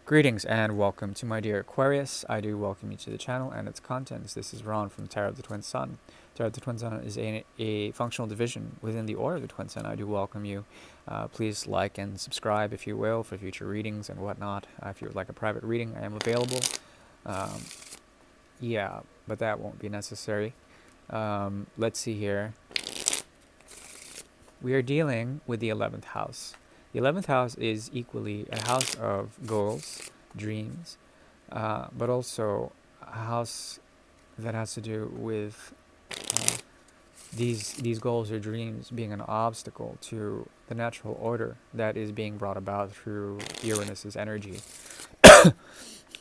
Greetings and welcome to my dear Aquarius. I do welcome you to the channel and its contents. This is Ron from Tarot of the Twin Sun. Tarot of the Twin Sun is a functional division within the Order of the Twin Sun. I do welcome you. Please like and subscribe, if you will, for future readings and whatnot. If you would like a private reading, I am available. Um, yeah, but that won't be necessary. Let's see here. We are dealing with the 11th house. The 11th house is equally a house of goals, dreams, but also a house that has to do with these goals or dreams being an obstacle to the natural order that is being brought about through Uranus's energy.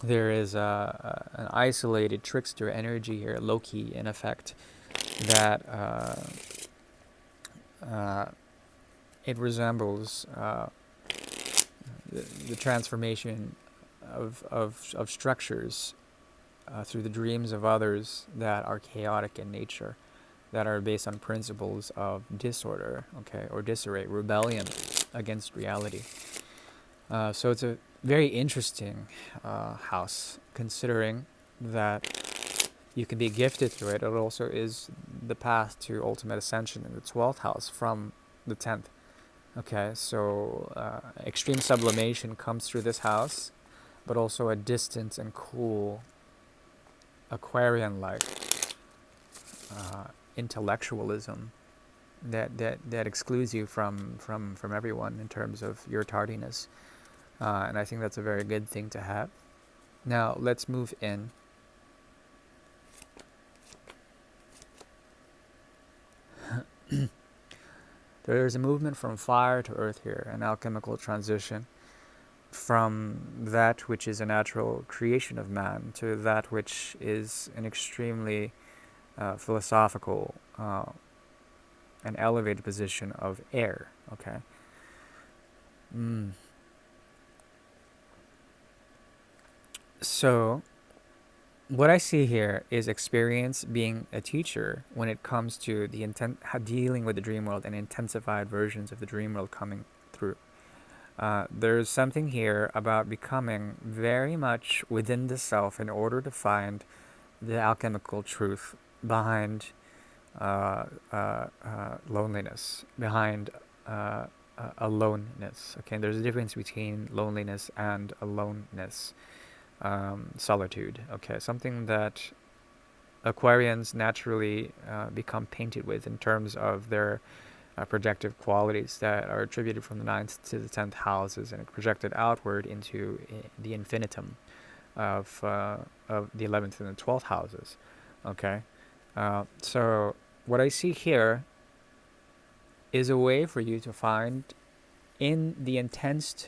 There is an isolated trickster energy here, Loki, in effect, that it resembles the transformation of structures through the dreams of others that are chaotic in nature, that are based on principles of disorder, okay, or disarray, rebellion against reality. So it's a very interesting house, considering that you can be gifted through it. It also is the path to ultimate ascension in the 12th house from the 10th. Okay, so extreme sublimation comes through this house, but also a distant and cool Aquarian-like intellectualism that excludes you from everyone in terms of your tardiness. And I think that's a very good thing to have. Now, let's move in. There is a movement from fire to earth here, an alchemical transition from that which is a natural creation of man to that which is an extremely philosophical and elevated position of air. Okay. So what I see here is experience being a teacher when it comes to the dealing with the dream world and intensified versions of the dream world coming through. There's something here about becoming very much within the self in order to find the alchemical truth behind loneliness, behind aloneness. Okay, there's a difference between loneliness and aloneness. Solitude. Okay, something that Aquarians naturally become painted with in terms of their projective qualities that are attributed from the 9th to the 10th houses and projected outward into the infinitum of the 11th and the 12th houses. Okay, so what I see here is a way for you to find in the intense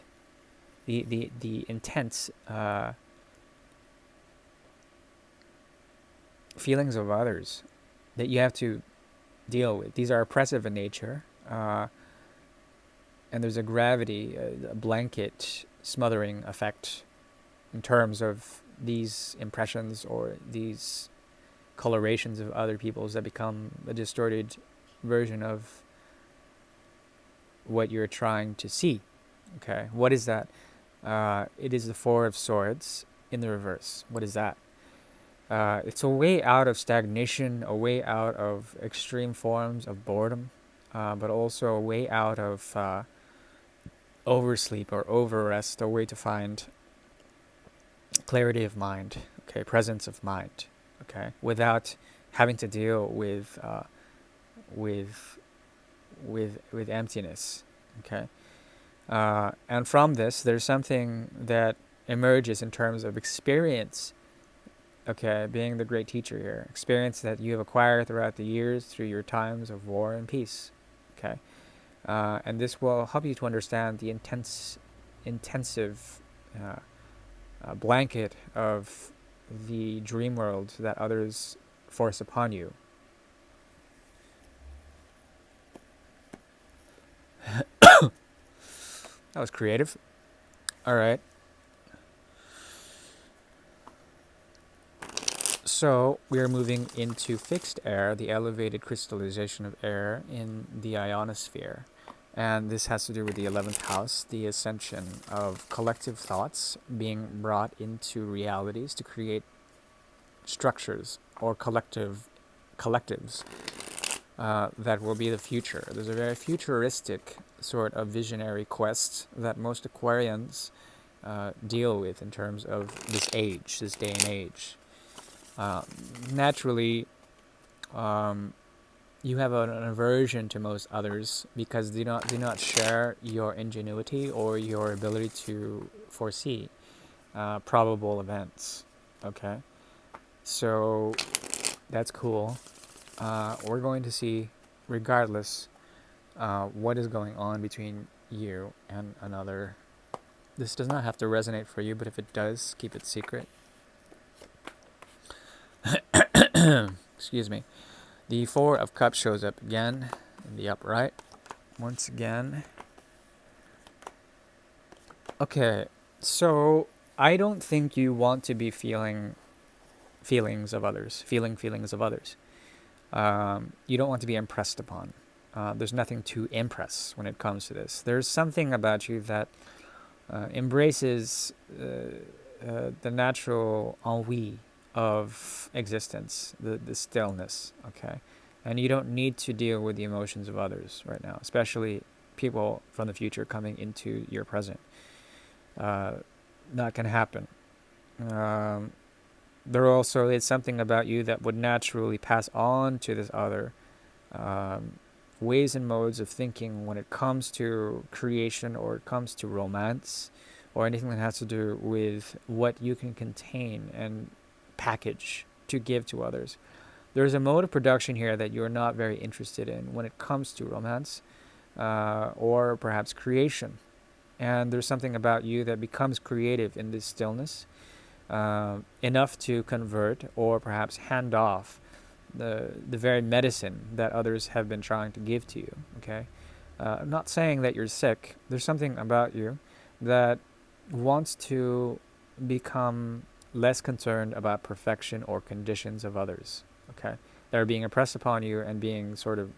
feelings of others that you have to deal with. These are oppressive in nature, and there's a gravity, a blanket smothering effect in terms of these impressions or these colorations of other people's that become a distorted version of what you're trying to see. Okay, what is that? It is the Four of Swords in the reverse. What is that? It's a way out of stagnation, a way out of extreme forms of boredom, but also a way out of oversleep or overrest, a way to find clarity of mind, okay, presence of mind, okay, without having to deal with emptiness, okay. And from this, there's something that emerges in terms of experience. Okay, being the great teacher here. Experience that you have acquired throughout the years through your times of war and peace. Okay, and this will help you to understand the intensive blanket of the dream world that others force upon you. That was creative. All right. So we are moving into fixed air, the elevated crystallization of air in the ionosphere. And this has to do with the 11th house, the ascension of collective thoughts being brought into realities to create structures or collectives that will be the future. There's a very futuristic sort of visionary quest that most Aquarians deal with in terms of this age, this day and age. Naturally, you have an aversion to most others because they do not share your ingenuity or your ability to foresee probable events. Okay, so that's cool. We're going to see, regardless, what is going on between you and another. This does not have to resonate for you, but if it does, keep it secret. Excuse me. The Four of Cups shows up again in the upright. Once again. Okay, so I don't think you want to be feeling feelings of others. You don't want to be impressed upon. There's nothing to impress when it comes to this. There's something about you that embraces the natural ennui of existence, the stillness, okay? And you don't need to deal with the emotions of others right now, especially people from the future coming into your present. Not going to happen. There also is something about you that would naturally pass on to this other ways and modes of thinking when it comes to creation or it comes to romance or anything that has to do with what you can contain and package to give to others. There's a mode of production here that you're not very interested in when it comes to romance or perhaps creation. And there's something about you that becomes creative in this stillness, enough to convert or perhaps hand off the very medicine that others have been trying to give to you. Okay, I'm not saying that you're sick. There's something about you that wants to become less concerned about perfection or conditions of others. Okay, that are being impressed upon you and being sort of,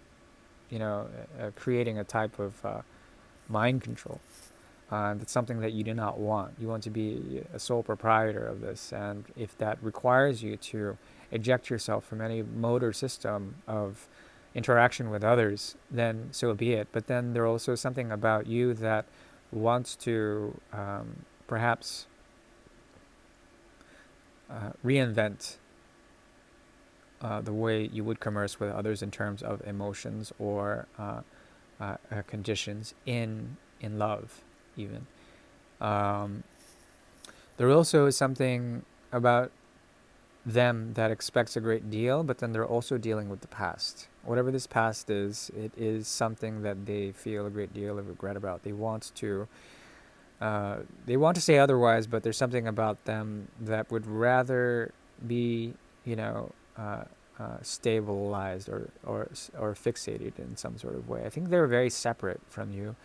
creating a type of mind control. That's something that you do not want. You want to be a sole proprietor of this, and if that requires you to eject yourself from any mode or system of interaction with others, then so be it. But then there's also something about you that wants to perhaps reinvent the way you would converse with others in terms of emotions or conditions in love, even. There also is something about them that expects a great deal, but then they're also dealing with the past. Whatever this past is, it is something that they feel a great deal of regret about. They want to say otherwise, but there's something about them that would rather be, stabilized or fixated in some sort of way. I think they're very separate from you.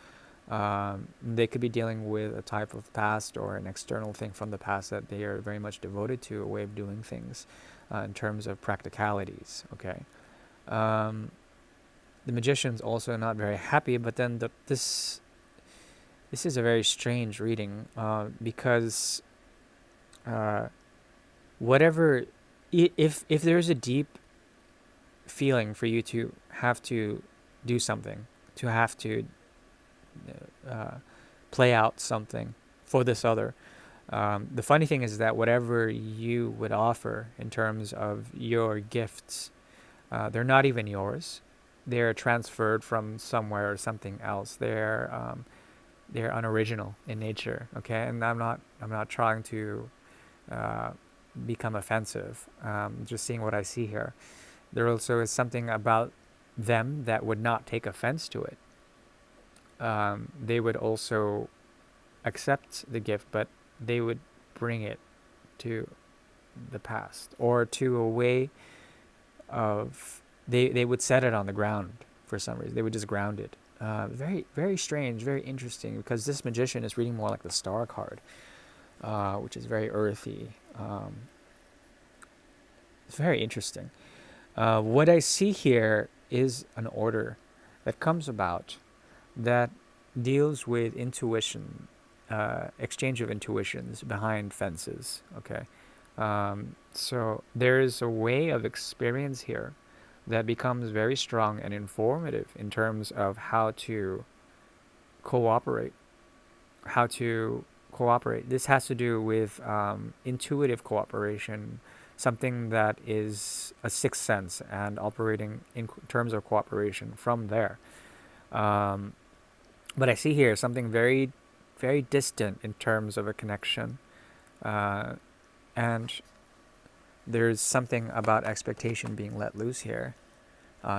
They could be dealing with a type of past or an external thing from the past that they are very much devoted to, a way of doing things in terms of practicalities. Okay, the Magician's also not very happy, but then this is a very strange reading because whatever, if there's a deep feeling for you to have to do something, to have to play out something for this other. The funny thing is that whatever you would offer in terms of your gifts, they're not even yours. They're transferred from somewhere or something else. They're unoriginal in nature. Okay, and I'm not trying to become offensive. Just seeing what I see here. There also is something about them that would not take offense to it. They would also accept the gift, but they would bring it to the past or to a way of they would set it on the ground for some reason. They would just ground it. Very, very strange, very interesting, because this Magician is reading more like the Star card, which is very earthy. It's very interesting. What I see here is an order that comes about that deals with intuition, exchange of intuitions behind fences. Okay, so there is a way of experience here that becomes very strong and informative in terms of how to cooperate. How to cooperate. This has to do with intuitive cooperation, something that is a sixth sense and operating in terms of cooperation from there. Um, but I see here something very, very distant in terms of a connection. Uh, and there's something about expectation being let loose here.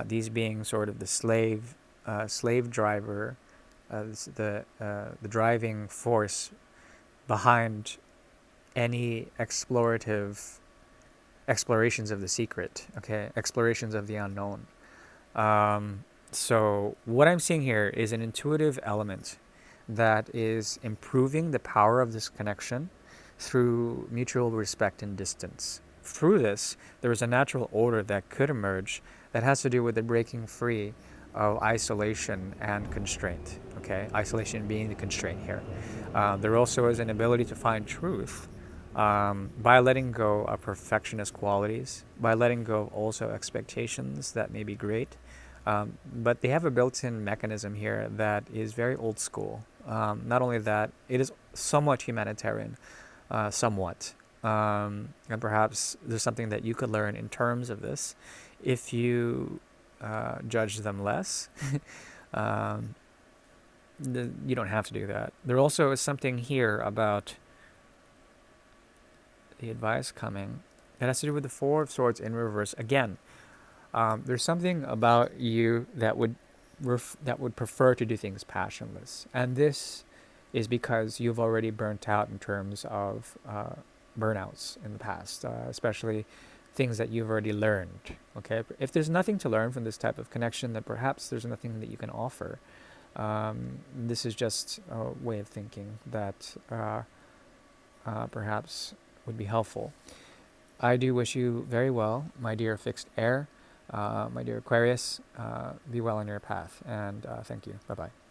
These being sort of the slave driver, the driving force behind any explorations of the secret. Okay, explorations of the unknown. So what I'm seeing here is an intuitive element that is improving the power of this connection through mutual respect and distance. Through this, there is a natural order that could emerge that has to do with the breaking free of isolation and constraint. Okay, isolation being the constraint here. There also is an ability to find truth by letting go of perfectionist qualities, by letting go of also expectations that may be great. But they have a built-in mechanism here that is very old school. Not only that, it is somewhat humanitarian, somewhat. And perhaps there's something that you could learn in terms of this if you judge them less. um, you don't have to do that. There also is something here about the advice coming that has to do with the Four of Swords in reverse. Again, there's something about you that would prefer to do things passionless, and this is because you've already burnt out in terms of burnouts in the past, especially things that you've already learned. Okay, if there's nothing to learn from this type of connection, then perhaps there's nothing that you can offer. This is just a way of thinking that perhaps would be helpful. I do wish you very well, my dear fixed air, my dear Aquarius. Be well on your path, and thank you. Bye bye.